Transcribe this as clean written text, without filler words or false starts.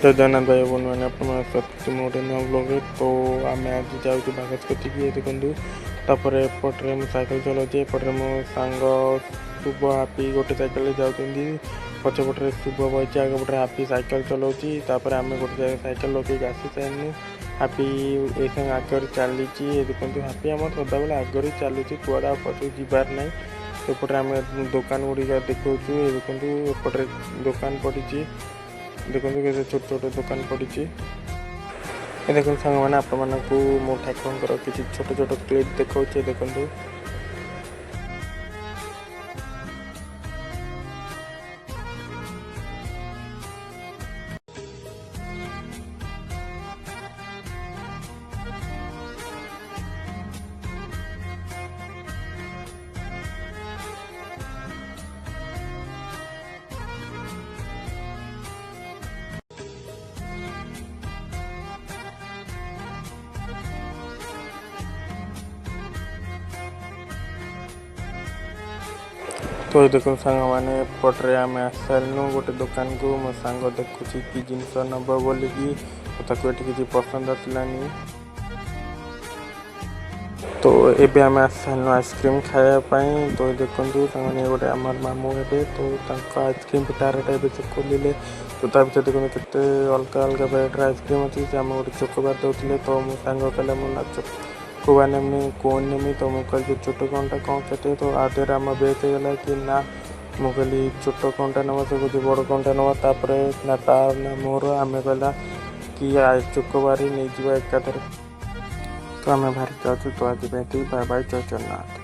जय जगन्नाथ भाई बहन मैंने अपन मोटे नुआ ब्लॉग तो आम आज जाऊँ बागज कटिकी देखूँ तापर एपटे मुझे सैकेल चलाऊँगी एपटे मो सांग शुभ हापी गोटे सैकेल जाऊँगी पछपटे शुभ बही आगपटे हापी सैकेल चलाऊँगी आम गोटे जगह सैकेल लगे आसी सारे हापी ये संगे आगे चली देखो हापी आम सदा बेले आगे चलुची कुआड़ा पशु जीवार ना एपटे आम दुकान गुड़िक देखा देखो एपटे दुकान पड़ी देखो कैसे छोट छोट दुकान पड़ी देखो सांग मैंने आप मो ठाकुर किसी छोट छोट क्लिप देखा देखो तो ये देखो सांग मैंने पटे आम आस सारू गोटे दुकान को मो सांग देखुची कि जिनस नब बोलिकी किसी पसंद आसलानी तो ये आम आस सारू आइसक्रीम खायापाई तो देखो सांगे गोटे आम मामू हे तो आइसक्रीम पिटारटा से खोलिले तो भर देखो केते अलग अलग भेराइटर आइसक्रीम अच्छी आम गोटे चोकोबार दौले तो मो सांग कहला मो ना चोकोबार नेमी कौन नेमी तो मुझे कहली छोट कौनटा कौन के तो आधे आम बेच गला कि ना मुझे कहली छोट कौनटा नवा से कुछ बड़ कौनटा नवा तापर ना तार ना मोर आम कहला कि चोकोबार नहीं जावा एकाथर तो आम बाहर जाऊँ तो आज बाय बाय जय जगन्नाथ।